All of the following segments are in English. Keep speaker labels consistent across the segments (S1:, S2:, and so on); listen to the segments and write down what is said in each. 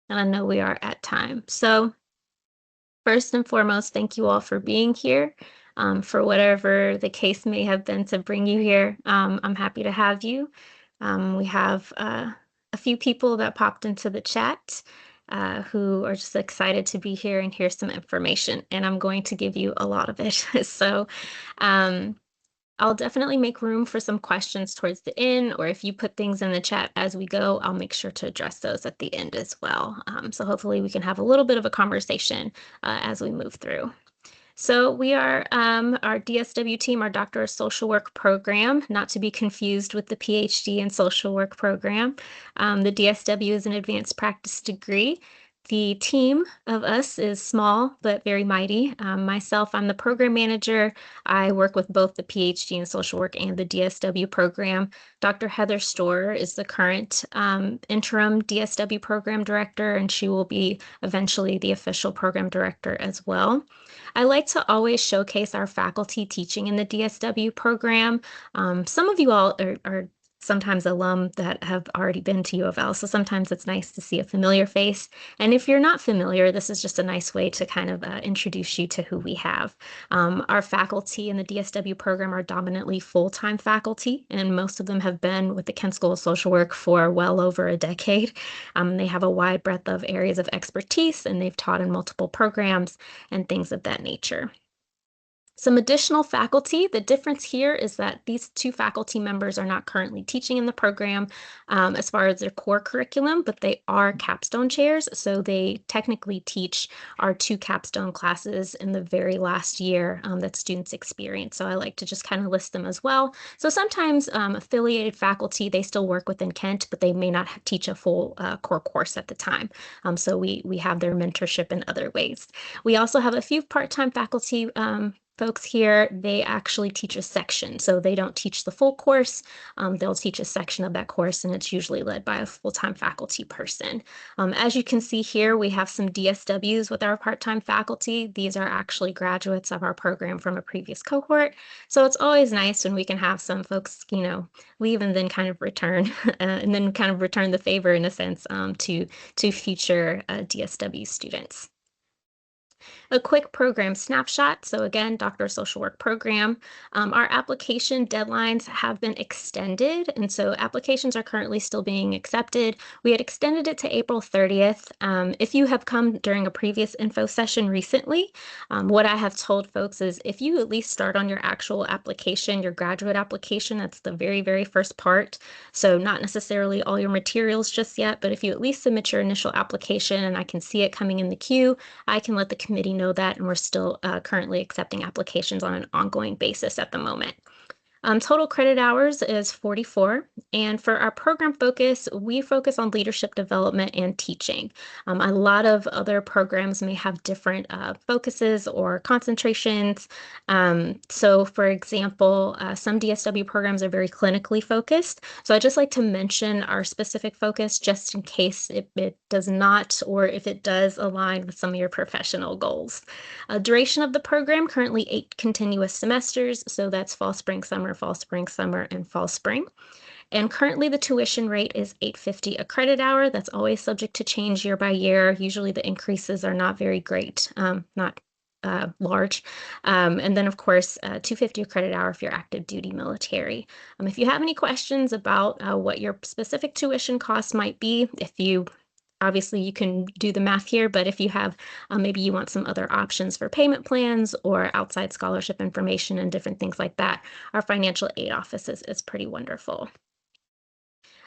S1: and I know we are at time. So, first and foremost, thank you all for being here. For whatever the case may have been to bring you here, I'm happy to have you. We have a few people that popped into the chat who are just excited to be here and hear some information, and I'm going to give you a lot of it. So, um, I'll definitely make room for some questions towards the end, or if you put things in the chat as we go, I'll make sure to address those at the end as well. So hopefully we can have a little bit of a conversation as we move through. So we are our DSW team, our Doctor of Social Work program, not to be confused with the PhD in Social Work program. The DSW is an advanced practice degree. The team of us is small but very mighty. Myself, I'm the program manager. I work with both the PhD in Social Work and the DSW program. Dr. Heather Storer is the current interim DSW program director, and she will be eventually the official program director as well. I like to always showcase our faculty teaching in the DSW program. Some of you all are sometimes alum that have already been to U of L, so sometimes it's nice to see a familiar face. And if you're not familiar, this is just a nice way to kind of introduce you to who we have. Our faculty in the DSW program are dominantly full-time faculty, and most of them have been with the Kent School of Social Work for well over a decade. They have a wide breadth of areas of expertise, and they've taught in multiple programs and things of that nature. Some additional faculty, the difference here is that these two faculty members are not currently teaching in the program as far as their core curriculum, but they are capstone chairs. So they technically teach our two capstone classes in the very last year that students experience. So I like to just kind of list them as well. So sometimes affiliated faculty, they still work within Kent, but they may not teach a full core course at the time. So we have their mentorship in other ways. We also have a few part-time faculty folks here, they actually teach a section. So they don't teach the full course. They'll teach a section of that course, and it's usually led by a full-time faculty person. As you can see here, we have some DSWs with our part-time faculty. These are actually graduates of our program from a previous cohort. So it's always nice when we can have some folks, leave and then kind of return, and then kind of return the favor in a sense to future DSW students. A quick program snapshot. So again, Doctor Social Work program. Our application deadlines have been extended, and so applications are currently still being accepted. We had extended it to April 30th. If you have come during a previous info session recently, what I have told folks is if you at least start on your actual application, your graduate application, that's the very, very first part. So not necessarily all your materials just yet, but if you at least submit your initial application and I can see it coming in the queue, I can let the committee know that, and we're still currently accepting applications on an ongoing basis at the moment. Total credit hours is 44. And for our program focus, we focus on leadership development and teaching. A lot of other programs may have different focuses or concentrations. So for example, some DSW programs are very clinically focused. So I just like to mention our specific focus just in case it does not, or if it does align with some of your professional goals. Duration of the program, currently 8 continuous semesters. So that's fall, spring, summer, and fall, spring. And currently the tuition rate is $8.50 a credit hour. That's always subject to change year by year. Usually the increases are not very great, not large. And then of course, $2.50 a credit hour if you're active duty military. If you have any questions about what your specific tuition costs might be, obviously you can do the math here, but if you have, maybe you want some other options for payment plans or outside scholarship information and different things like that, our financial aid office is pretty wonderful.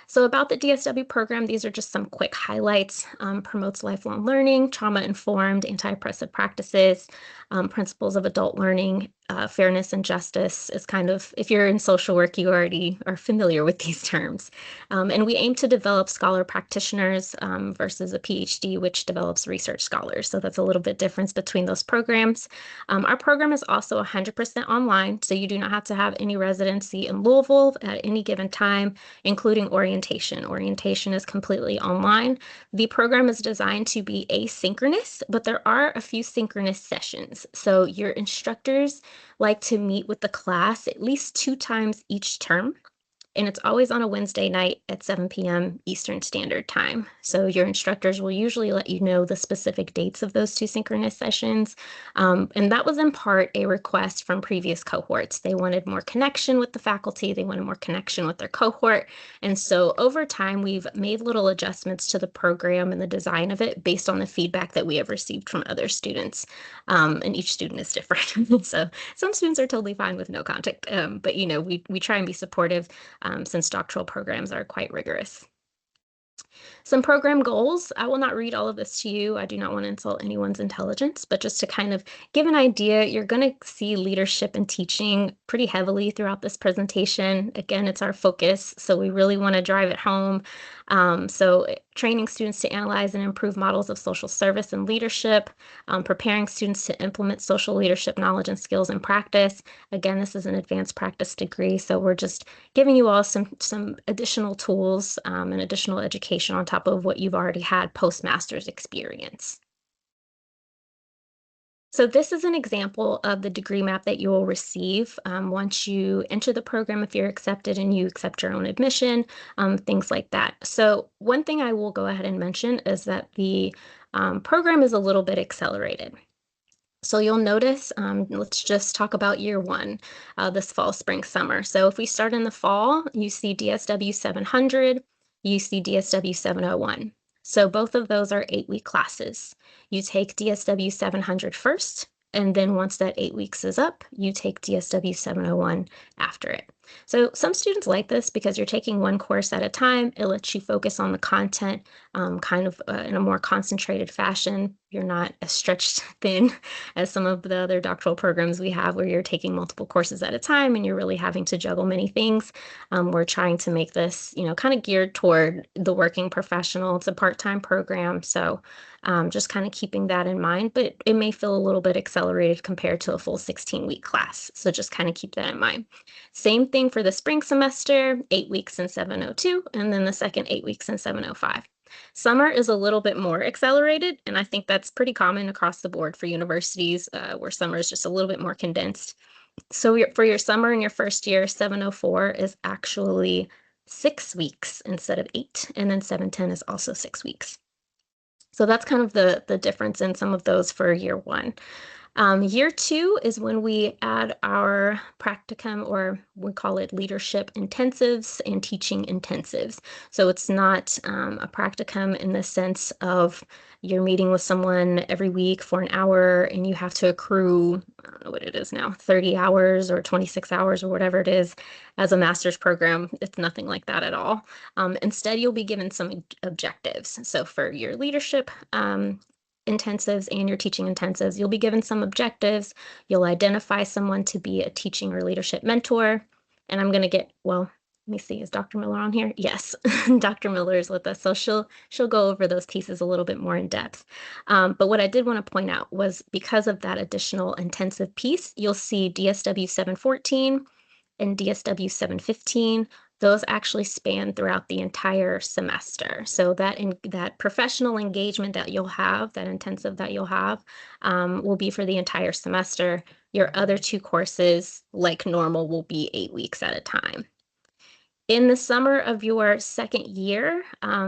S1: So about the DSW program, these are just some quick highlights. Promotes lifelong learning, trauma-informed, anti-oppressive practices, principles of adult learning, fairness and justice is kind of, if you're in social work, you already are familiar with these terms. And we aim to develop scholar practitioners versus a PhD, which develops research scholars. So that's a little bit difference between those programs. Our program is also 100% online, so you do not have to have any residency in Louisville at any given time, including orientation. Orientation is completely online. The program is designed to be asynchronous, but there are a few synchronous sessions. So your instructors like to meet with the class at least 2 times each term. and it's always on a Wednesday night at 7 p.m. Eastern Standard Time. So your instructors will usually let you know the specific dates of those two synchronous sessions. And that was in part a request from previous cohorts. They wanted more connection with the faculty, they wanted more connection with their cohort. And so over time, we've made little adjustments to the program and the design of it based on the feedback that we have received from other students. And each student is different. So some students are totally fine with no contact, but we try and be supportive since doctoral programs are quite rigorous. Some program goals. I will not read all of this to you. I do not want to insult anyone's intelligence, but just to kind of give an idea, you're going to see leadership and teaching pretty heavily throughout this presentation. Again, it's our focus, so we really want to drive it home. Training students to analyze and improve models of social service and leadership, preparing students to implement social leadership knowledge and skills in practice. Again, this is an advanced practice degree, so we're just giving you all some additional tools and additional education on top of what you've already had post-master's experience. So this is an example of the degree map that you will receive once you enter the program, if you're accepted and you accept your own admission, things like that. So one thing I will go ahead and mention is that the program is a little bit accelerated. So you'll notice, let's just talk about year one, this fall, spring, summer. So if we start in the fall, you see DSW 700, you see DSW 701. So both of those are 8-week classes. You take DSW 700 first, and then once that 8 weeks is up, you take DSW 701 after it. So some students like this because you're taking one course at a time. It lets you focus on the content in a more concentrated fashion. You're not as stretched thin as some of the other doctoral programs we have where you're taking multiple courses at a time and you're really having to juggle many things. We're trying to make this, kind of geared toward the working professional. It's a part-time program, so just kind of keeping that in mind, but it may feel a little bit accelerated compared to a full 16-week class. So just kind of keep that in mind. Same thing for the spring semester, 8 weeks in 702, and then the second 8 weeks in 705. Summer is a little bit more accelerated, and I think that's pretty common across the board for universities where summer is just a little bit more condensed. So for your summer in your first year, 704 is actually 6 weeks instead of 8, and then 710 is also 6 weeks. So that's kind of the difference in some of those for year one. Year two is when we add our practicum, or we call it leadership intensives and teaching intensives. So it's not a practicum in the sense of you're meeting with someone every week for an hour and you have to accrue, I don't know what it is now, 30 hours or 26 hours or whatever it is as a master's program. It's nothing like that at all. Instead, you'll be given some objectives. So for your leadership intensives and your teaching intensives, you'll be given some objectives. You'll identify someone to be a teaching or leadership mentor. And I'm going to let me see, is Dr. Miller on here? Yes, Dr. Miller is with us. So she'll go over those pieces a little bit more in depth. But what I did want to point out was because of that additional intensive piece, you'll see DSW 714 and DSW 715. Those actually span throughout the entire semester. So that professional engagement that you'll have, that intensive that you'll have, will be for the entire semester. Your other two courses, like normal, will be 8 weeks at a time. In the summer of your second year,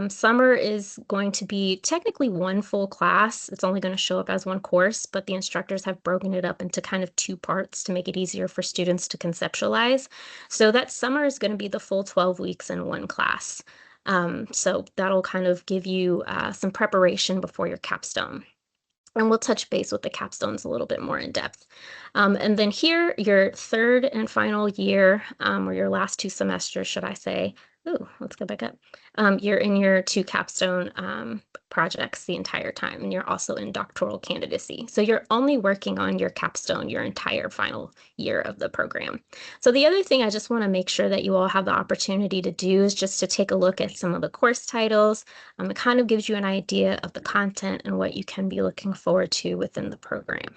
S1: summer is going to be technically one full class. It's only going to show up as one course, but the instructors have broken it up into kind of two parts to make it easier for students to conceptualize. So that summer is going to be the full 12 weeks in one class. So that'll kind of give you some preparation before your capstone. And we'll touch base with the capstones a little bit more in depth. And then here, your third and final year, or your last two semesters, should I say. Ooh, let's go back up. You're in your two capstone projects the entire time, and you're also in doctoral candidacy. So you're only working on your capstone your entire final year of the program. So the other thing I just want to make sure that you all have the opportunity to do is just to take a look at some of the course titles. It kind of gives you an idea of the content and what you can be looking forward to within the program.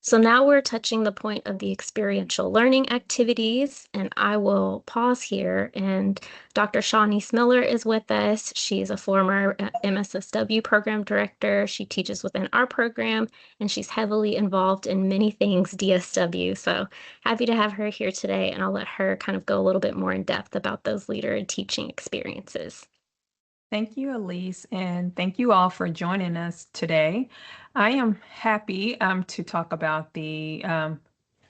S1: So now we're touching the point of the experiential learning activities, and I will pause here. And Dr. Shawnee Smiller is with us. She's a former MSSW program director. She teaches within our program, and she's heavily involved in many things DSW. So happy to have her here today, and I'll let her kind of go a little bit more in depth about those leader and teaching experiences.
S2: Thank you, Elise, and thank you all for joining us today. I am happy to talk about the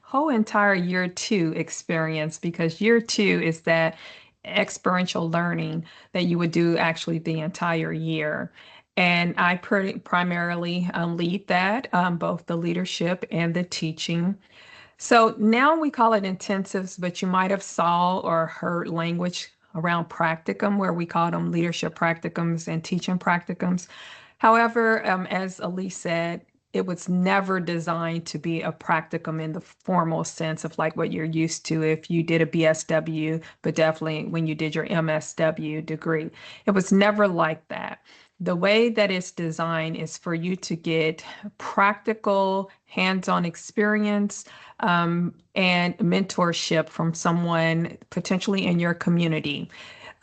S2: whole entire year two experience because year two is that experiential learning that you would do actually the entire year. And I primarily lead that, both the leadership and the teaching. So now we call it intensives, but you might have saw or heard language around practicum where we call them leadership practicums and teaching practicums. However, as Elise said, it was never designed to be a practicum in the formal sense of like what you're used to if you did a BSW, but definitely when you did your MSW degree. It was never like that. The way that it's designed is for you to get practical, hands-on experience and mentorship from someone potentially in your community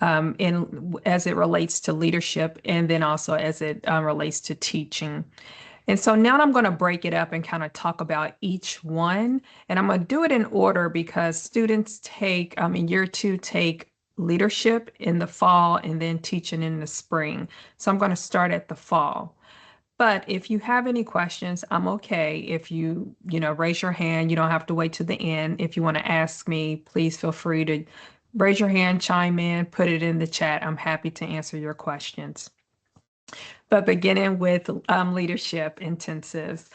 S2: in as it relates to leadership and then also as it relates to teaching. And so now I'm going to break it up and kind of talk about each one. And I'm going to do it in order because students take, in year two, take leadership in the fall and then teaching in the spring. So I'm going to start at the fall. But if you have any questions, I'm okay. If you raise your hand, you don't have to wait to the end. If you want to ask me, please feel free to raise your hand, chime in, put it in the chat. I'm happy to answer your questions. But beginning with leadership intensives.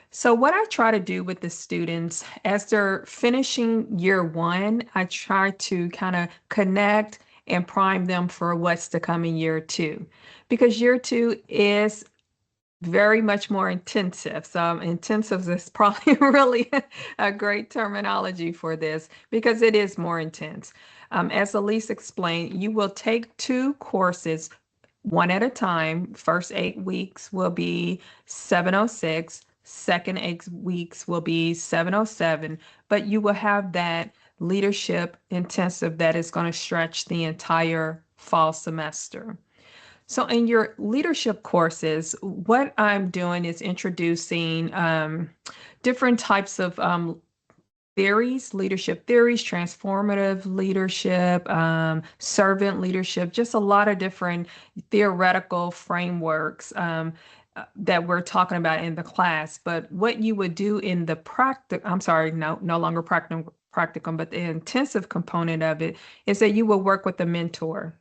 S2: So what I try to do with the students as they're finishing year one, I try to kind of connect and prime them for what's to come in year two. Because year two is very much more intensive. So intensive is probably really a great terminology for this because it is more intense. As Elise explained, you will take two courses one at a time. First 8 weeks will be 706. Second 8 weeks will be 707. But you will have that leadership intensive that is going to stretch the entire fall semester. So in your leadership courses, what I'm doing is introducing different types of theories, leadership theories, transformative leadership, servant leadership, just a lot of different theoretical frameworks that we're talking about in the class. But what you would do in the I'm sorry, no longer practicum, but the intensive component of it is that you will work with a mentor.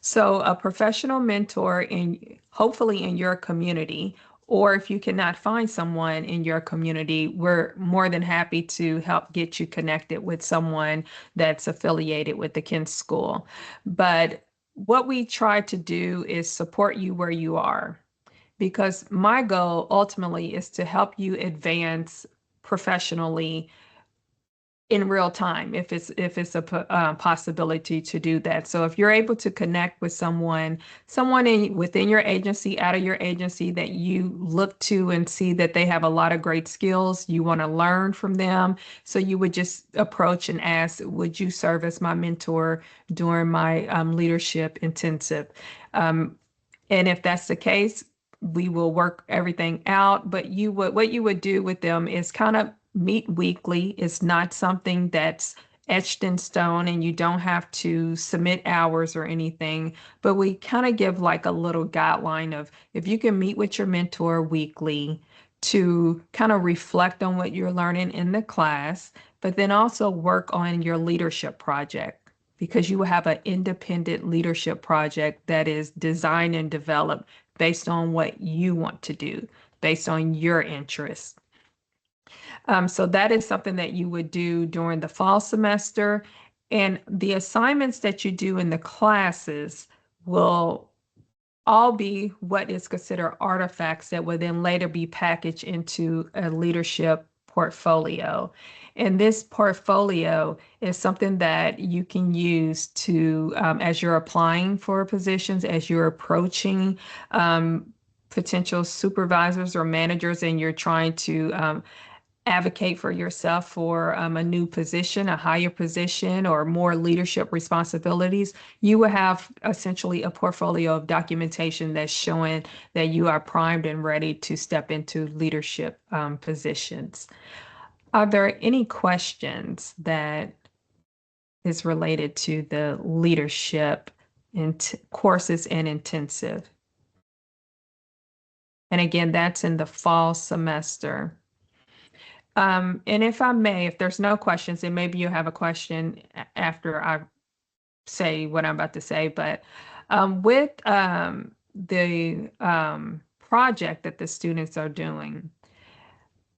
S2: So a professional mentor in hopefully in your community, or if you cannot find someone in your community, we're more than happy to help get you connected with someone that's affiliated with the Kent School. But what we try to do is support you where you are, because my goal ultimately is to help you advance professionally in real time if it's a possibility to do that. So if you're able to connect with someone within your agency, out of your agency that you look to and see that they have a lot of great skills, you want to learn from them, so you would just approach and ask, would you serve as my mentor during my leadership intensive? um, and if that's the case, we will work everything out. But what you would do with them is kind of meet weekly. It's not something that's etched in stone and you don't have to submit hours or anything. But we kind of give like a little guideline of if you can meet with your mentor weekly to kind of reflect on what you're learning in the class, but then also work on your leadership project because you will have an independent leadership project that is designed and developed based on what you want to do, based on your interests. So that is something that you would do during the fall semester. And the assignments that you do in the classes will all be what is considered artifacts that will then later be packaged into a leadership portfolio. And this portfolio is something that you can use to, as you're applying for positions, as you're approaching potential supervisors or managers, and you're trying to advocate for yourself for a new position, a higher position, or more leadership responsibilities, you will have essentially a portfolio of documentation that's showing that you are primed and ready to step into leadership positions. Are there any questions that is related to the leadership courses and intensive? And again, that's in the fall semester. And if I may, if there's no questions, then maybe you have a question after I say what I'm about to say. But with the project that the students are doing,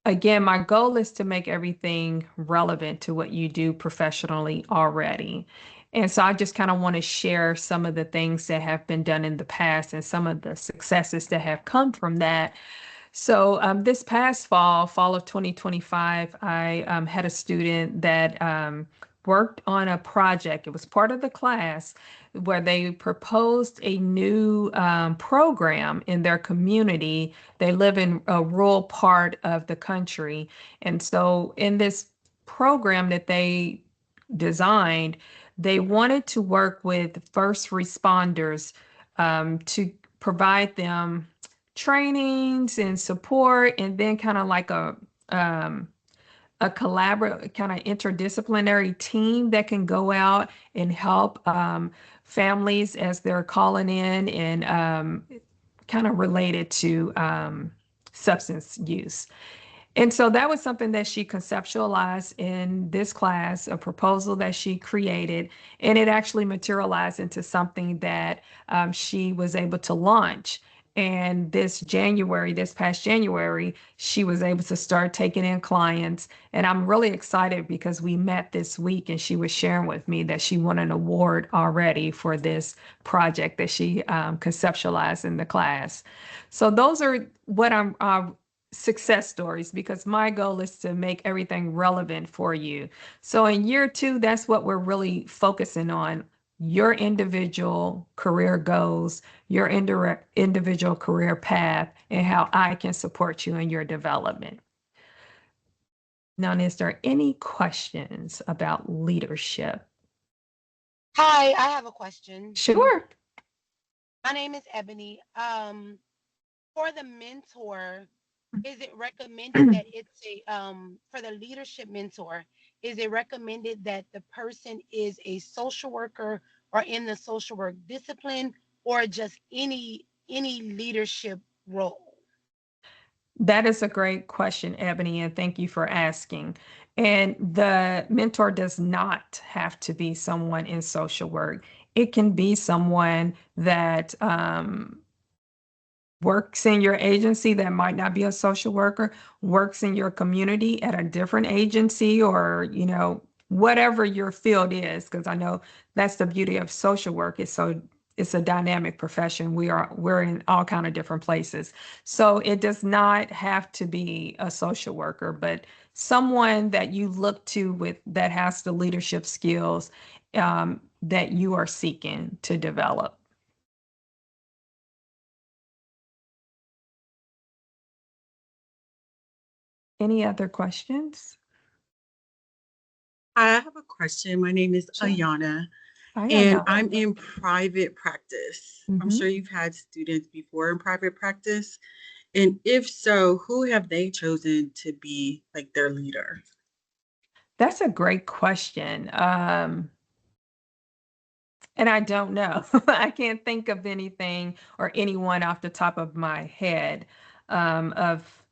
S2: again, my goal is to make everything relevant to what you do professionally already. And so I just kind of want to share some of the things that have been done in the past and some of the successes that have come from that. So this past fall of 2025, I had a student that worked on a project. It was part of the class where they proposed a new program in their community. They live in a rural part of the country. And so in this program that they designed, they wanted to work with first responders to provide them trainings and support, and then kind of like a collaborative kind of interdisciplinary team that can go out and help families as they're calling in and kind of related to substance use. And so that was something that she conceptualized in this class, a proposal that she created, and it actually materialized into something that she was able to launch. And this past January, she was able to start taking in clients. And I'm really excited because we met this week and she was sharing with me that she won an award already for this project that she conceptualized in the class. So those are what I'm success stories, because my goal is to make everything relevant for you. So in year two, that's what we're really focusing on: your individual career goals, your individual career path, and how I can support you in your development. Now, is there any questions about leadership?
S3: Hi, I have a question.
S2: Sure.
S3: My name is Ebony. For the mentor, is it recommended that it's a for the leadership mentor, is it recommended that the person is a social worker or in the social work discipline, or just any leadership role?
S2: That is a great question, Ebony, and thank you for asking. And the mentor does not have to be someone in social work. It can be someone that works in your agency that might not be a social worker, works in your community at a different agency, or, whatever your field is, because I know that's the beauty of social work. It's a dynamic profession. We're in all kind of different places. So it does not have to be a social worker, but someone that you look to with that has the leadership skills that you are seeking to develop. Any other questions?
S4: Hi, I have a question. My name is
S2: Sure.
S4: Ayana,
S2: I
S4: and
S2: know.
S4: I'm in private practice. I'm
S2: Mhm.
S4: sure you've had students before in private practice. And if so, who have they chosen to be like their leader?
S2: That's a great question. And I don't know. I can't think of anything or anyone off the top of my head of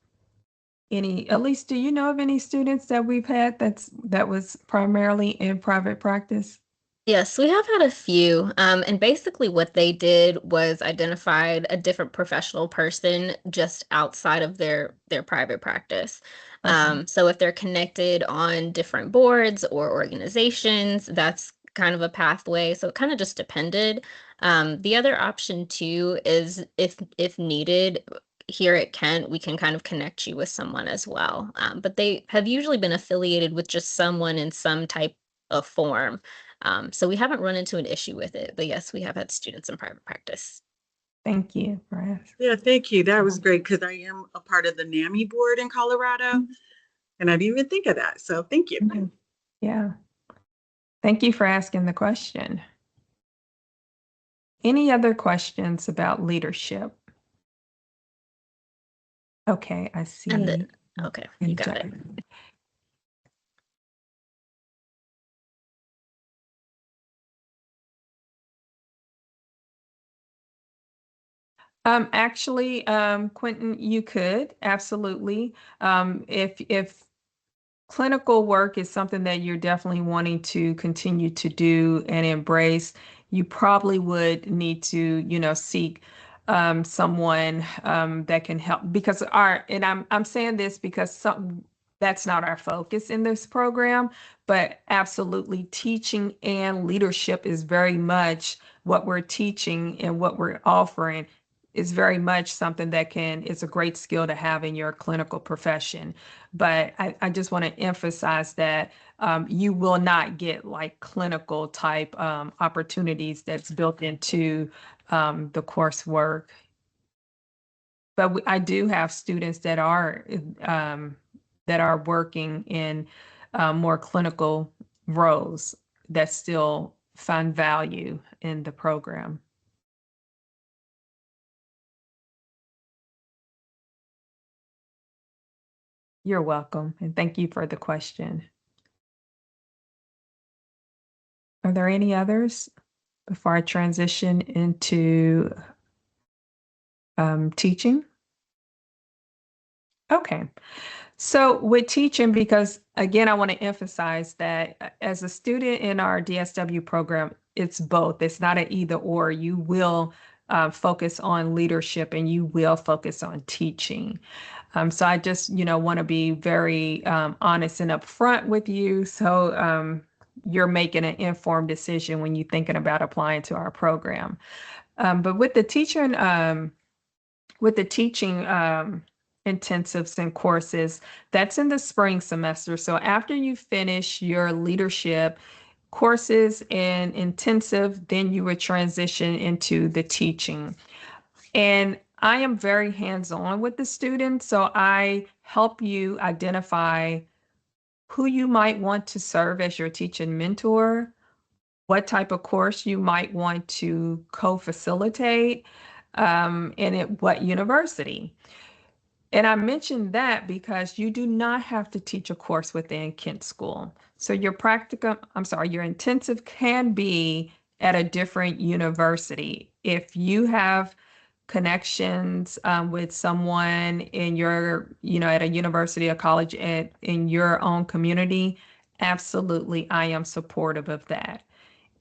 S2: any. At least, do you know of any students that we've had that was primarily in private practice?
S1: Yes, we have had a few. And basically what they did was identified a different professional person just outside of their private practice.
S2: Okay.
S1: So if they're connected on different boards or organizations, that's kind of a pathway. So it kind of just depended. The other option too is if needed, here at Kent, we can kind of connect you with someone as well. But they have usually been affiliated with just someone in some type of form. So we haven't run into an issue with it, but yes, we have had students in private practice.
S2: Thank you for
S4: Yeah, thank you. That was
S2: asking.
S4: great because I am a part of the NAMI board in Colorado. And I didn't even think of that. So thank you.
S2: Yeah. Thank you for asking the question. Any other questions about leadership? Okay, I
S1: And
S2: see.
S1: okay, you got it.
S2: Actually, Quentin, you could absolutely. If clinical work is something that you're definitely wanting to continue to do and embrace, you probably would need to, seek someone that can help because and I'm saying this because that's not our focus in this program, but absolutely teaching and leadership is very much what we're teaching and what we're offering is very much something that it's a great skill to have in your clinical profession. But I just want to emphasize that you will not get like clinical type opportunities that's built into the coursework. But I do have students that are working in more clinical roles that still find value in the program. You're welcome, and thank you for the question. Are there any others before I transition into teaching? Okay. So with teaching, because again, I want to emphasize that as a student in our DSW program, it's both. It's not an either or. You will focus on leadership and you will focus on teaching. So I just, want to be very honest and upfront with you. So you're making an informed decision when you're thinking about applying to our program. But with the teaching intensives and courses, that's in the spring semester. So after you finish your leadership courses and intensive, then you would transition into the teaching. And I am very hands-on with the students, so I help you identify who you might want to serve as your teaching mentor, what type of course you might want to co-facilitate, and at what university. And I mentioned that because you do not have to teach a course within Kent School. So your intensive can be at a different university. If you have connections with someone in at a university or college in your own community, absolutely, I am supportive of that.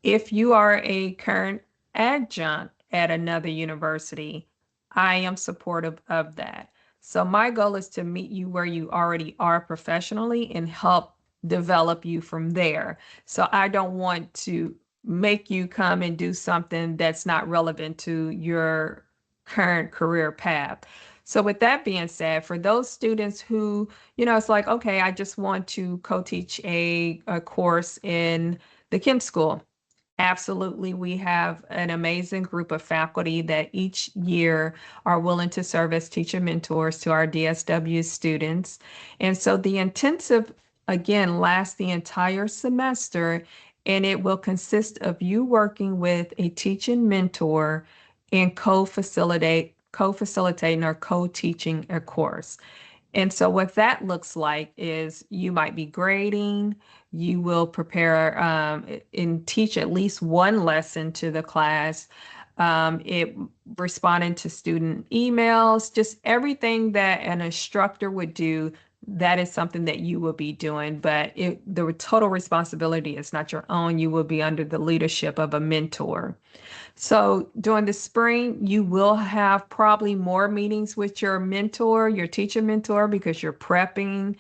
S2: If you are a current adjunct at another university, I am supportive of that. So my goal is to meet you where you already are professionally and help develop you from there. So I don't want to make you come and do something that's not relevant to your current career path. So with that being said, for those students who, it's like, okay, I just want to co-teach a course in the Kent School. Absolutely. We have an amazing group of faculty that each year are willing to serve as teacher mentors to our DSW students. And so the intensive, again, lasts the entire semester, and it will consist of you working with a teaching mentor and co-facilitating or co-teaching a course. And so what that looks like is you might be grading, you will prepare and teach at least one lesson to the class. It responding to student emails, just everything that an instructor would do, that is something that you will be doing. But the total responsibility is not your own. You will be under the leadership of a mentor. So during the spring, you will have probably more meetings with your mentor, your teacher mentor, because you're prepping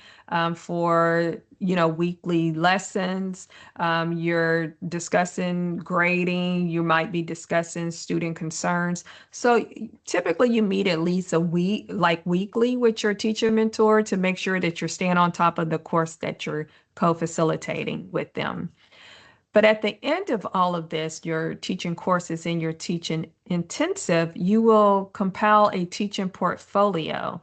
S2: for, weekly lessons. You're discussing grading. You might be discussing student concerns. So typically you meet at least a week, like weekly with your teacher mentor to make sure that you're staying on top of the course that you're co-facilitating with them. But at the end of all of this, your teaching courses and your teaching intensive, you will compile a teaching portfolio.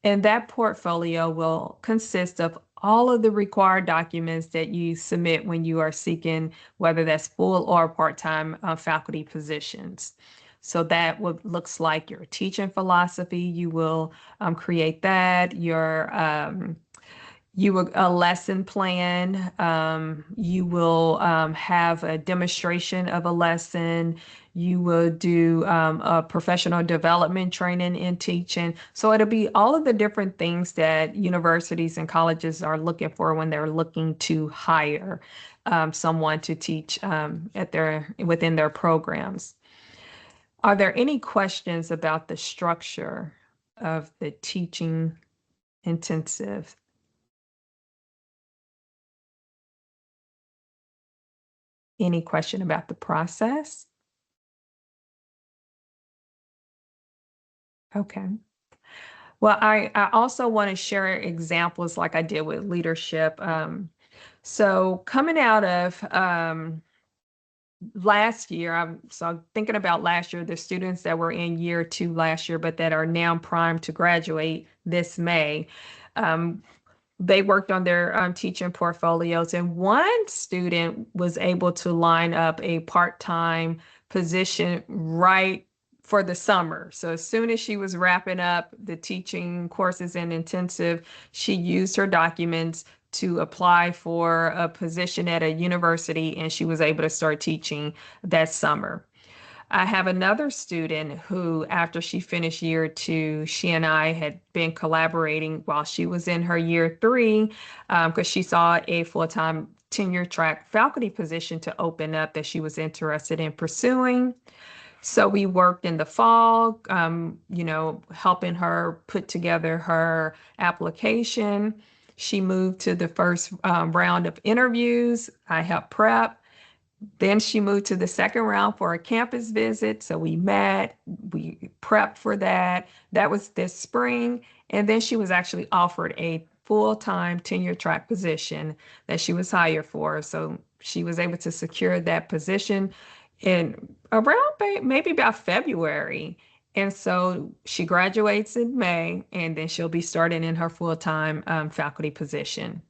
S2: And that portfolio will consist of all of the required documents that you submit when you are seeking, whether that's full or part-time faculty positions. So that looks like your teaching philosophy. You will create that, your a lesson plan. You will have a demonstration of a lesson. You will do a professional development training in teaching. So it'll be all of the different things that universities and colleges are looking for when they're looking to hire someone to teach within their programs. Are there any questions about the structure of the teaching intensive? Any question about the process? Okay. Well, I also want to share examples like I did with leadership. So coming out of last year, I'm thinking about last year, the students that were in year 2 last year, but that are now primed to graduate this May. They worked on their teaching portfolios, and one student was able to line up a part-time position right for the summer. So as soon as she was wrapping up the teaching courses in intensive, she used her documents to apply for a position at a university, and she was able to start teaching that summer. I have another student who, after she finished year 2, she and I had been collaborating while she was in her year 3, because she saw a full-time tenure track faculty position to open up that she was interested in pursuing. So we worked in the fall, helping her put together her application. She moved to the first round of interviews. I helped prep. Then she moved to the second round for a campus visit. So we met, we prepped for that. That was this spring. And then she was actually offered a full-time tenure track position that she was hired for. So she was able to secure that position in around maybe about February. And so she graduates in May, and then she'll be starting in her full-time faculty position.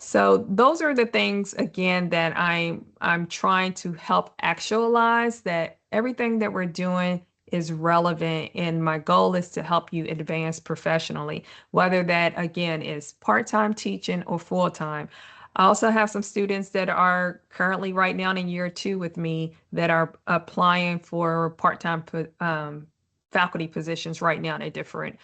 S2: So those are the things, again, that I'm trying to help actualize, that everything that we're doing is relevant, and my goal is to help you advance professionally, whether that, again, is part-time teaching or full-time. I also have some students that are currently right now in year 2 with me that are applying for part-time faculty positions right now at different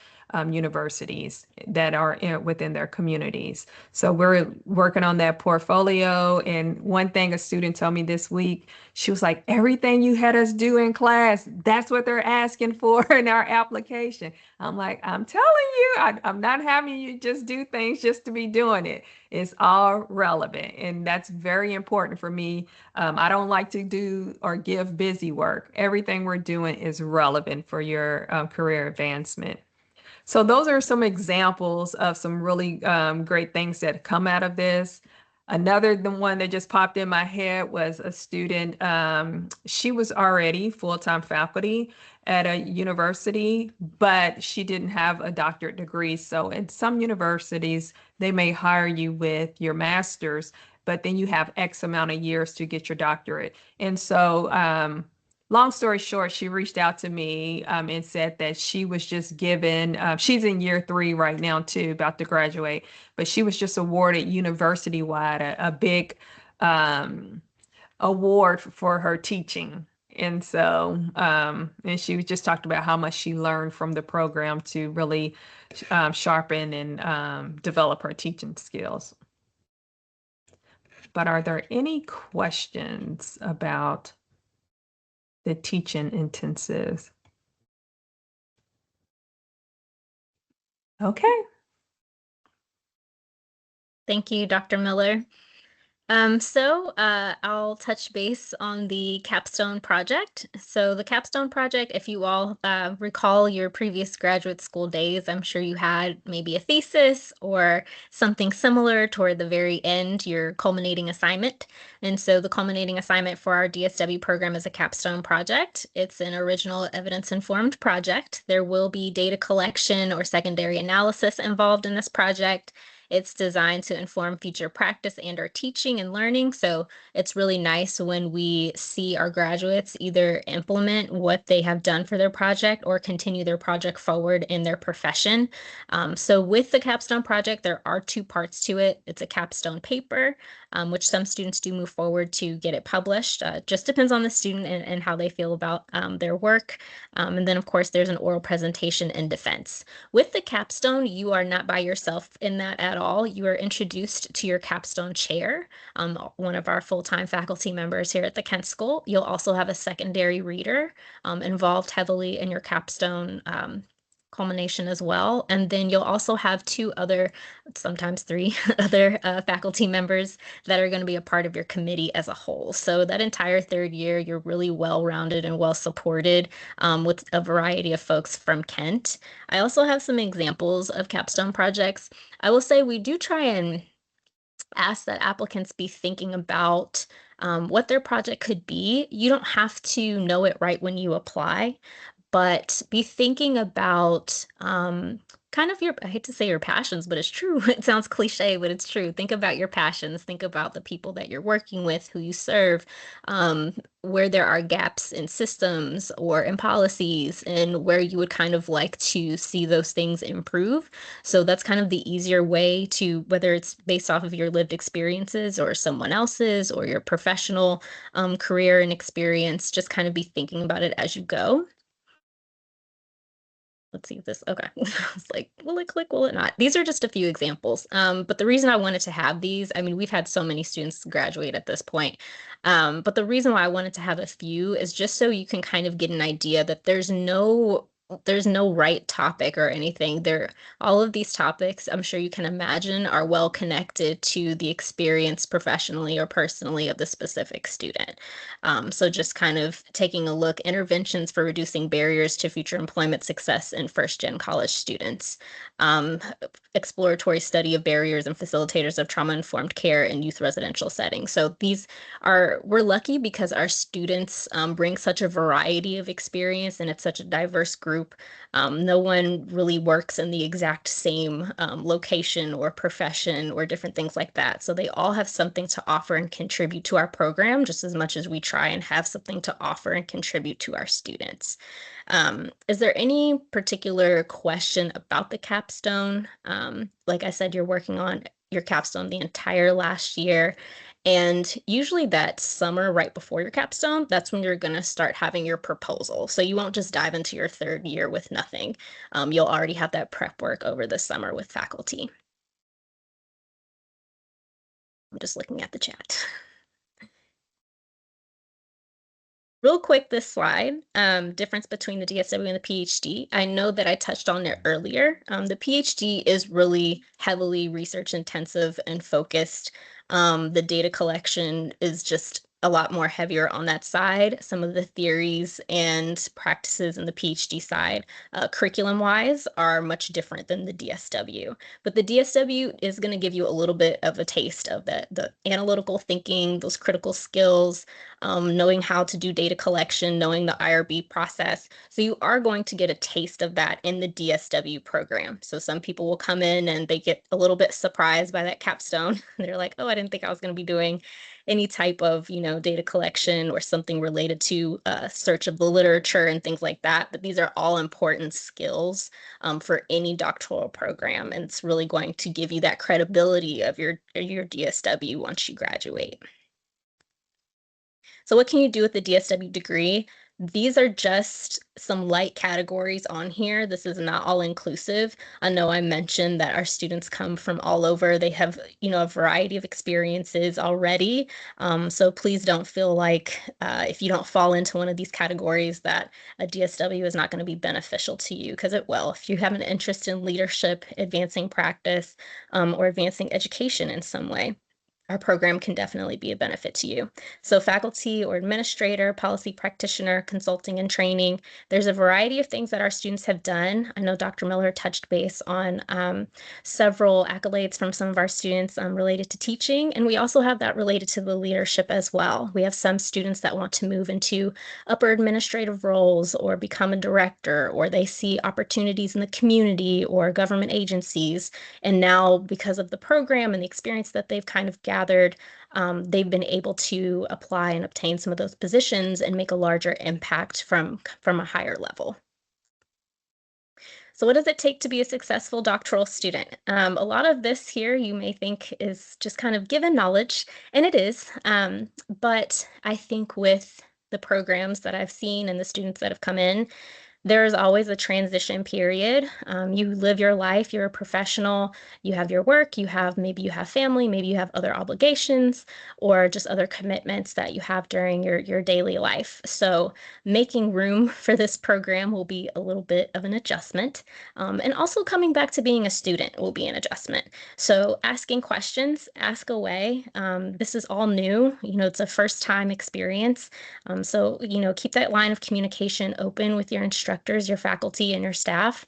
S2: universities that are within their communities. So we're working on that portfolio. And one thing a student told me this week, she was like, everything you had us do in class, that's what they're asking for in our application. I'm like, I'm telling you, I'm not having you just do things just to be doing it. It's all relevant. And that's very important for me. I don't like to do or give busy work. Everything we're doing is relevant for your career advancement. So those are some examples of some really great things that come out of this. The one that just popped in my head was a student. She was already full-time faculty at a university, but she didn't have a doctorate degree. So in some universities, they may hire you with your master's, but then you have X amount of years to get your doctorate. And so long story short, she reached out to me and said that she was just given, she's in year 3 right now too, about to graduate, but she was just awarded university-wide a big award for her teaching. And so, and she just talked about how much she learned from the program to really sharpen and develop her teaching skills. But are there any questions about the teaching intensive? Okay.
S1: Thank you, Dr. Miller. I'll touch base on the capstone project. So the capstone project, if you all recall your previous graduate school days, I'm sure you had maybe a thesis or something similar toward the very end, your culminating assignment. And so the culminating assignment for our DSW program is a capstone project. It's an original evidence-informed project. There will be data collection or secondary analysis involved in this project. It's designed to inform future practice and our teaching and learning. So it's really nice when we see our graduates either implement what they have done for their project or continue their project forward in their profession. So with the capstone project, there are two parts to it. It's a capstone paper, which some students do move forward to get it published. Just depends on the student and how they feel about their work. And then, of course, there's an oral presentation and defense. With the capstone, you are not by yourself in that at all. You are introduced to your capstone chair, one of our full-time faculty members here at the Kent School. You'll also have a secondary reader involved heavily in your capstone culmination as well. And then you'll also have two other, sometimes three other faculty members that are going to be a part of your committee as a whole. So that entire third year, you're really well-rounded and well-supported with a variety of folks from Kent. I also have some examples of capstone projects. I will say we do try and ask that applicants be thinking about what their project could be. You don't have to know it right when you apply, but be thinking about kind of I hate to say your passions, but it's true. It sounds cliche, but it's true. Think about your passions. Think about the people that you're working with, who you serve, where there are gaps in systems or in policies, and where you would kind of like to see those things improve. So that's kind of the easier way to, whether it's based off of your lived experiences or someone else's or your professional career and experience, just kind of be thinking about it as you go. Let's see if this, okay. It's like, will it click, will it not? These are just a few examples. But the reason I wanted to have these, I mean, we've had so many students graduate at this point. But the reason why I wanted to have a few is just so you can kind of get an idea that there's no right topic or anything. All of these topics, I'm sure you can imagine, are well connected to the experience professionally or personally of the specific student. So just kind of taking a look, interventions for reducing barriers to future employment success in first-gen college students, exploratory study of barriers and facilitators of trauma-informed care in youth residential settings. So we're lucky because our students bring such a variety of experience, and it's such a diverse group. No one really works in the exact same location or profession or different things like that. So they all have something to offer and contribute to our program just as much as we try and have something to offer and contribute to our students. Is there any particular question about the capstone? Like I said, you're working on your capstone the entire last year. And usually that summer right before your capstone, that's when you're going to start having your proposal. So you won't just dive into your third year with nothing. You'll already have that prep work over the summer with faculty. I'm just looking at the chat. Real quick, this slide, difference between the DSW and the PhD. I know that I touched on it earlier. The PhD is really heavily research intensive and focused. The data collection is just a lot more heavier on that side. Some of the theories and practices in the PhD side, curriculum-wise, are much different than the DSW. But the DSW is going to give you a little bit of a taste of the analytical thinking, those critical skills, knowing how to do data collection, knowing the IRB process. So you are going to get a taste of that in the DSW program. So some people will come in and they get a little bit surprised by that capstone. They're like, oh, I didn't think I was going to be doing any type of, data collection or something related to search of the literature and things like that. But these are all important skills for any doctoral program. And it's really going to give you that credibility of your DSW once you graduate. So what can you do with the DSW degree? These are just some light categories on here. This is not all inclusive. I know I mentioned that our students come from all over. They have, a variety of experiences already. So please don't feel like if you don't fall into one of these categories that a DSW is not going to be beneficial to you, because it will. If you have an interest in leadership, advancing practice, or advancing education in some way. our program can definitely be a benefit to you. So faculty or administrator, policy practitioner, consulting and training, there's a variety of things that our students have done. I know Dr. Miller touched base on several accolades from some of our students related to teaching, and we also have that related to the leadership as well. We have some students that want to move into upper administrative roles or become a director, or they see opportunities in the community or government agencies. And now, because of the program and the experience that they've kind of gathered, they've been able to apply and obtain some of those positions and make a larger impact from a higher level. So what does it take to be a successful doctoral student? A lot of this here you may think is just kind of given knowledge, and it is. But I think with the programs that I've seen and the students that have come in, there's always a transition period. You live your life, you're a professional, you have your work, maybe you have family, maybe you have other obligations or just other commitments that you have during your daily life. So making room for this program will be a little bit of an adjustment. And also coming back to being a student will be an adjustment. So asking questions, ask away. This is all new, it's a first time experience. So, keep that line of communication open with your instructors, your faculty, and your staff.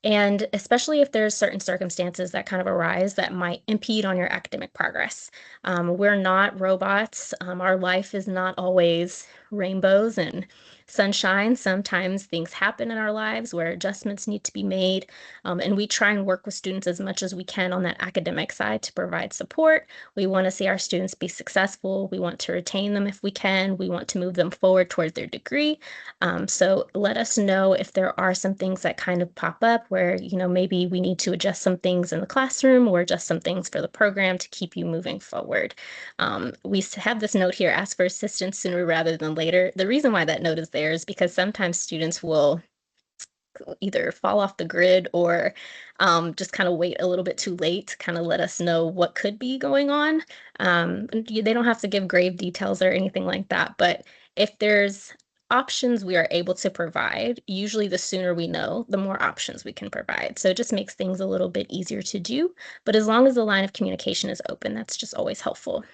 S1: And especially if there's certain circumstances that kind of arise that might impede on your academic progress. We're not robots. Our life is not always rainbows and sunshine. Sometimes things happen in our lives where adjustments need to be made. And we try and work with students as much as we can on that academic side to provide support. We want to see our students be successful. We want to retain them if we can. We want to move them forward towards their degree. So let us know if there are some things that kind of pop up where, maybe we need to adjust some things in the classroom or adjust some things for the program to keep you moving forward. We have this note here, ask for assistance sooner rather than later. The reason why that note is there is because sometimes students will either fall off the grid or just kind of wait a little bit too late to kind of let us know what could be going on. They don't have to give grave details or anything like that, but if there's options we are able to provide, usually the sooner we know, the more options we can provide. So it just makes things a little bit easier to do. But as long as the line of communication is open, that's just always helpful.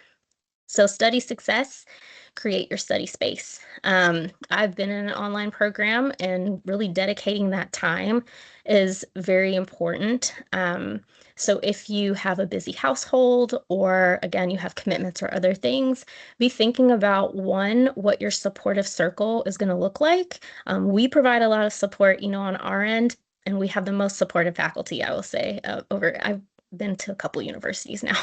S1: So study success, create your study space. I've been in an online program, and really dedicating that time is very important. So if you have a busy household, or again, you have commitments or other things, be thinking about what your supportive circle is going to look like. We provide a lot of support, on our end, and we have the most supportive faculty, I will say, I've been to a couple universities now.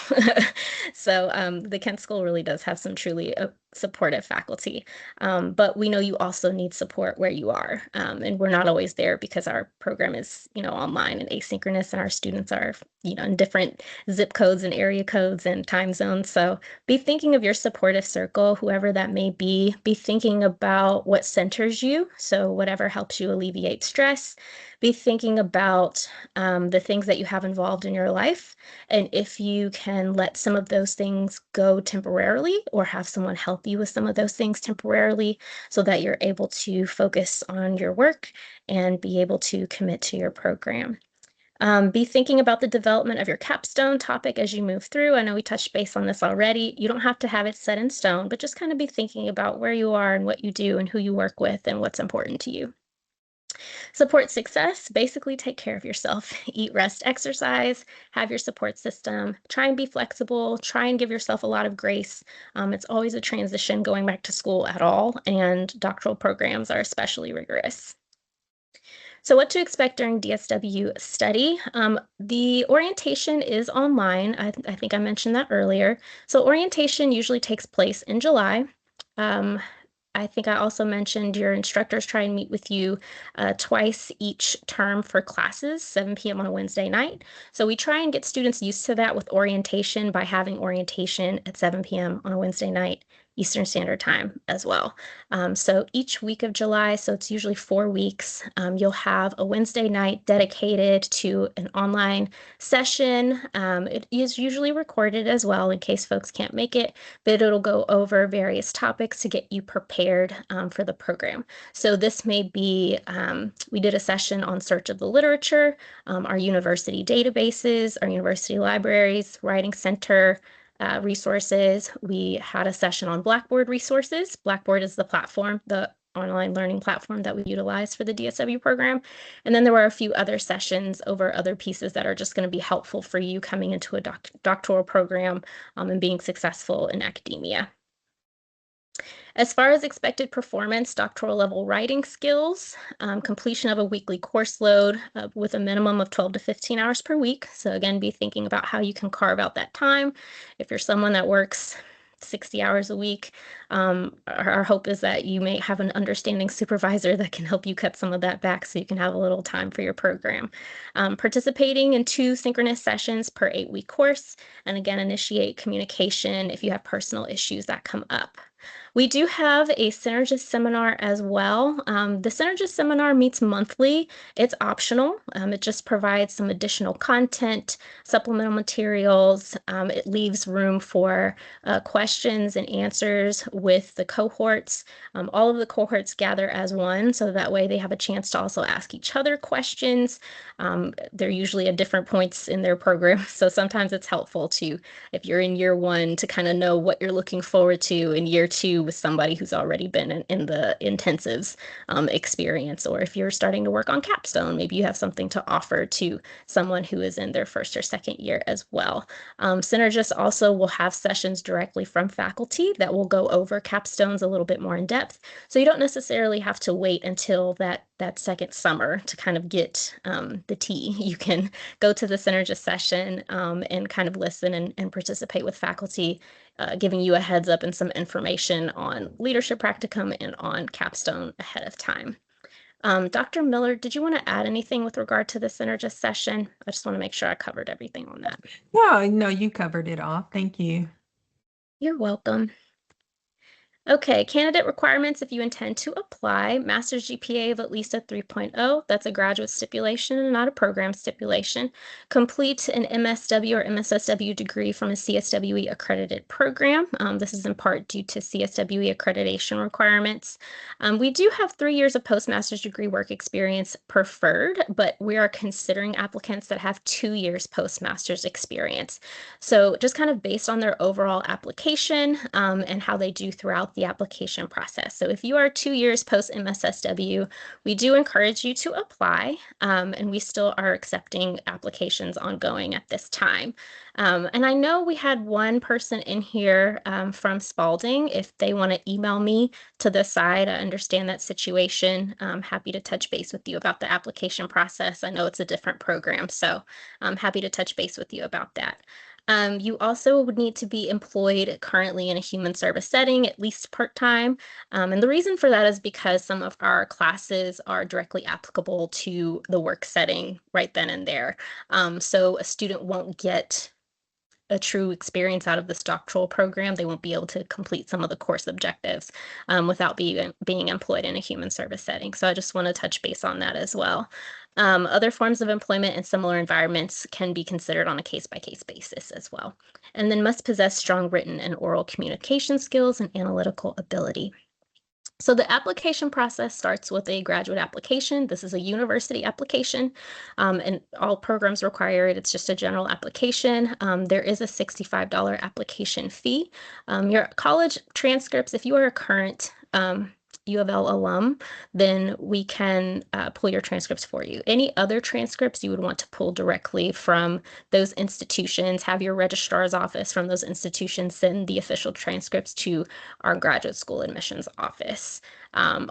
S1: So the Kent School really does have some truly supportive faculty. But we know you also need support where you are. And we're not always there because our program is, online and asynchronous, and our students are, in different zip codes and area codes and time zones. So be thinking of your supportive circle, whoever that may be. Be thinking about what centers you. So whatever helps you alleviate stress. Be thinking about the things that you have involved in your life. And if you can let some of those things go temporarily, or have someone help you with some of those things temporarily, so that you're able to focus on your work and be able to commit to your program. Be thinking about the development of your capstone topic as you move through. I know we touched base on this already. You don't have to have it set in stone, but just kind of be thinking about where you are and what you do and who you work with and what's important to you. Support success, basically take care of yourself. Eat, rest, exercise, have your support system. Try and be flexible. Try and give yourself a lot of grace. It's always a transition going back to school at all, and doctoral programs are especially rigorous. So what to expect during DSW study? The orientation is online. I think I mentioned that earlier. So orientation usually takes place in July. I think I also mentioned your instructors try and meet with you twice each term for classes, 7 p.m. on a Wednesday night. So we try and get students used to that with orientation by having orientation at 7 p.m. on a Wednesday night, Eastern Standard Time as well. So each week of July, so it's usually 4 weeks, you'll have a Wednesday night dedicated to an online session. It is usually recorded as well in case folks can't make it, but it'll go over various topics to get you prepared for the program. So this may be, we did a session on search of the literature, our university databases, our university libraries, writing center, resources. We had a session on Blackboard resources. Blackboard is the platform, the online learning platform that we utilize for the DSW program. And then there were a few other sessions over other pieces that are just going to be helpful for you coming into a doctoral program and being successful in academia. As far as expected performance, doctoral level writing skills, completion of a weekly course load with a minimum of 12 to 15 hours per week. So again, be thinking about how you can carve out that time. If you're someone that works 60 hours a week, our hope is that you may have an understanding supervisor that can help you cut some of that back so you can have a little time for your program. Participating in 2 synchronous sessions per 8-week course, and again, initiate communication if you have personal issues that come up. We do have a Synergist seminar as well. The Synergist seminar meets monthly. It's optional. It just provides some additional content, supplemental materials. It leaves room for questions and answers with the cohorts. All of the cohorts gather as one, so that way they have a chance to also ask each other questions. They're usually at different points in their program, so sometimes it's helpful to, if you're in year 1, to kind of know what you're looking forward to in year 2 with somebody who's already been in the intensives experience. Or if you're starting to work on capstone, maybe you have something to offer to someone who is in their 1st or 2nd year as well. Synergists also will have sessions directly from faculty that will go over capstones a little bit more in depth. So you don't necessarily have to wait until that 2nd summer to kind of get the tea. You can go to the Synergist session and kind of listen and participate with faculty, giving you a heads up and some information on leadership practicum and on capstone ahead of time. Dr. Miller, did you want to add anything with regard to the Synergist session? I just want to make sure I covered everything on that.
S2: No, you covered it all. Thank you.
S1: You're welcome. Okay, candidate requirements if you intend to apply. Master's GPA of at least a 3.0. That's a graduate stipulation and not a program stipulation. Complete an MSW or MSSW degree from a CSWE accredited program. This is in part due to CSWE accreditation requirements. We do have 3 years of postmaster's degree work experience preferred, but we are considering applicants that have 2 years postmaster's experience. So just kind of based on their overall application and how they do throughout the application process. So if you are 2 years post MSSW, we do encourage you to apply, and we still are accepting applications ongoing at this time. And I know we had one person in here from Spalding. If they want to email me to the side, I understand that situation. I'm happy to touch base with you about the application process. I know it's a different program, so I'm happy to touch base with you about that. You also would need to be employed currently in a human service setting, at least part-time. And the reason for that is because some of our classes are directly applicable to the work setting right then and there. So a student won't get a true experience out of this doctoral program. They won't be able to complete some of the course objectives without being employed in a human service setting. So I just want to touch base on that as well. Other forms of employment in similar environments can be considered on a case-by-case basis as well. And then must possess strong written and oral communication skills and analytical ability. So the application process starts with a graduate application. This is a university application, and all programs require it. It's just a general application. There is a $65 application fee. Your college transcripts, if you are a current U of L alum, then we can pull your transcripts for you. Any other transcripts you would want to pull directly from those institutions, have your registrar's office from those institutions send the official transcripts to our graduate school admissions office.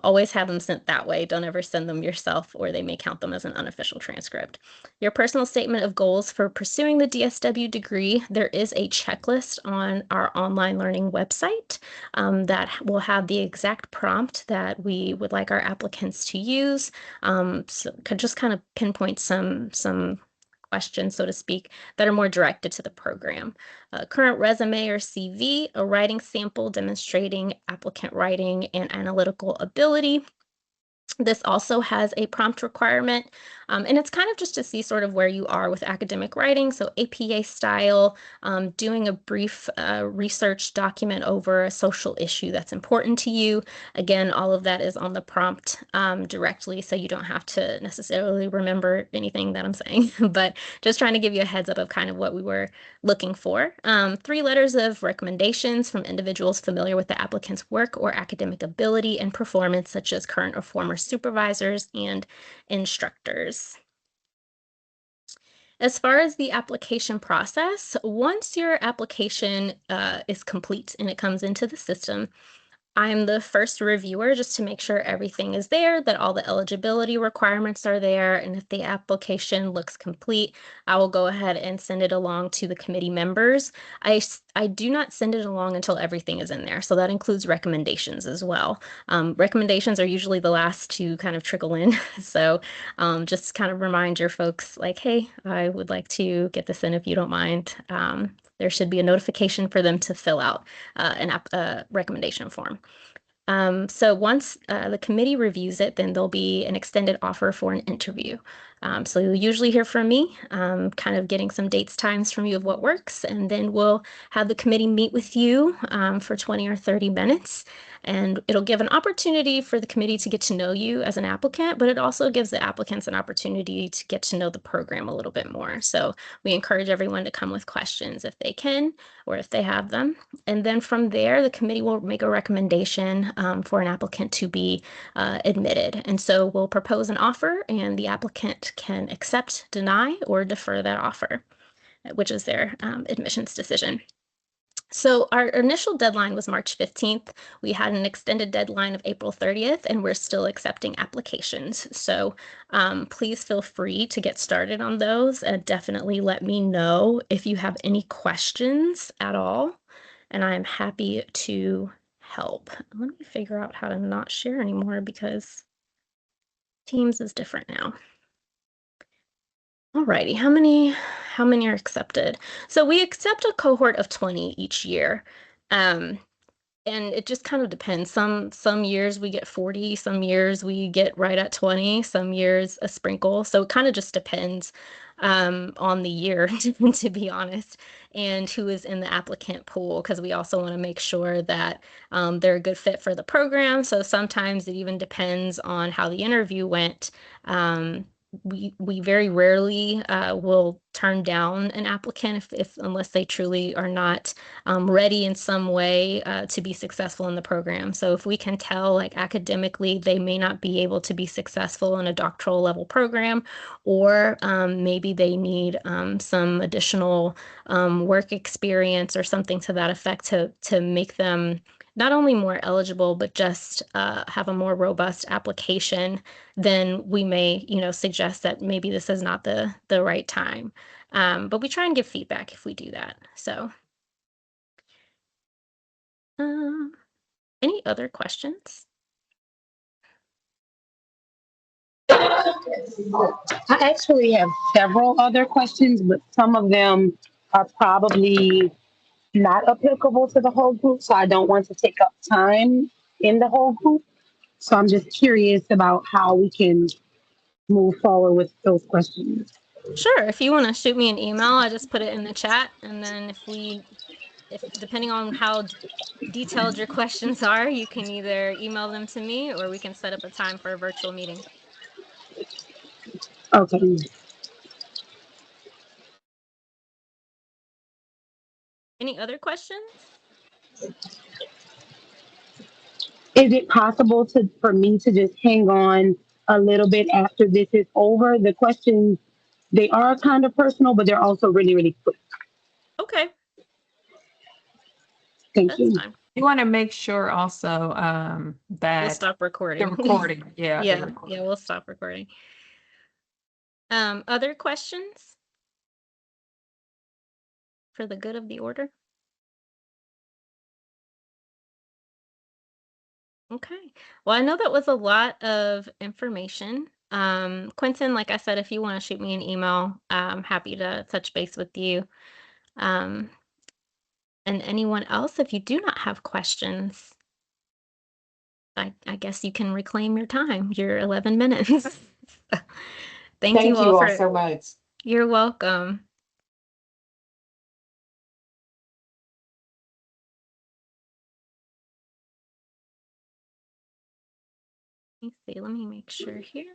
S1: Always have them sent that way. Don't ever send them yourself, or they may count them as an unofficial transcript. Your personal statement of goals for pursuing the DSW degree, there is a checklist on our online learning website that will have the exact prompt that we would like our applicants to use. So could just kind of pinpoint some questions, so to speak, that are more directed to the program. Current resume or CV, a writing sample demonstrating applicant writing and analytical ability. This also has a prompt requirement, and it's kind of just to see sort of where you are with academic writing. So APA style, doing a brief research document over a social issue that's important to you. Again, all of that is on the prompt directly, so you don't have to necessarily remember anything that I'm saying, but just trying to give you a heads up of kind of what we were looking for. 3 letters of recommendations from individuals familiar with the applicant's work or academic ability and performance, such as current or former supervisors and instructors. As far as the application process, once your application is complete and it comes into the system, I'm the first reviewer just to make sure everything is there, that all the eligibility requirements are there, and if the application looks complete, I will go ahead and send it along to the committee members. I do not send it along until everything is in there, so that includes recommendations as well. Recommendations are usually the last to kind of trickle in, so just kind of remind your folks like, hey, I would like to get this in if you don't mind. There should be a notification for them to fill out a recommendation form. So once the committee reviews it, then there'll be an extended offer for an interview. So you'll usually hear from me, kind of getting some dates, times from you of what works, and then we'll have the committee meet with you for 20 or 30 minutes. And it'll give an opportunity for the committee to get to know you as an applicant, but it also gives the applicants an opportunity to get to know the program a little bit more. So we encourage everyone to come with questions if they can or if they have them. And then from there, the committee will make a recommendation for an applicant to be admitted. And so we'll propose an offer, and the applicant can accept, deny, or defer that offer, which is their admissions decision. So our initial deadline was March 15th. We had an extended deadline of April 30th, and we're still accepting applications. So please feel free to get started on those, and definitely let me know if you have any questions at all, and I'm happy to help. Let me figure out how to not share anymore because Teams is different now. Alrighty, how many are accepted? So we accept a cohort of 20 each year. And it just kind of depends. Some years we get 40, some years we get right at 20, some years a sprinkle. So it kind of just depends on the year, to be honest, and who is in the applicant pool, because we also want to make sure that they're a good fit for the program. So sometimes it even depends on how the interview went. We very rarely will turn down an applicant if unless they truly are not ready in some way to be successful in the program. So if we can tell, like academically, they may not be able to be successful in a doctoral level program, or maybe they need some additional work experience or something to that effect to make them not only more eligible, but just have a more robust application, then we may, suggest that maybe this is not the right time. But we try and give feedback if we do that. So, any other questions?
S5: I actually have several other questions, but some of them are probably not applicable to the whole group, so I don't want to take up time in the whole group. So I'm just curious about how we can move forward with those questions.
S1: Sure. If you want to shoot me an email, I just put it in the chat, and then if depending on how detailed your questions are, you can either email them to me or we can set up a time for a virtual meeting.
S5: Okay.
S1: Any other questions?
S5: Is it possible for me to just hang on a little bit after this is over? The questions, they are kind of personal, but they're also really, really quick.
S1: Okay,
S5: Thank
S1: that's
S5: you.
S1: fine.
S2: You want to make sure also
S1: We'll
S2: that
S1: stop
S2: the
S1: recording.
S2: recording, yeah, the
S1: Yeah,
S2: recording.
S1: we'll stop recording. Other questions for the good of the order? Okay. Well, I know that was a lot of information. Quentin, like I said, if you want to shoot me an email, I'm happy to touch base with you. And anyone else, if you do not have questions, I guess you can reclaim your time, your 11 minutes. Thank you
S6: Thank
S1: all
S6: you all
S1: for,
S6: so much.
S1: you're welcome. Let me see, let me make sure here.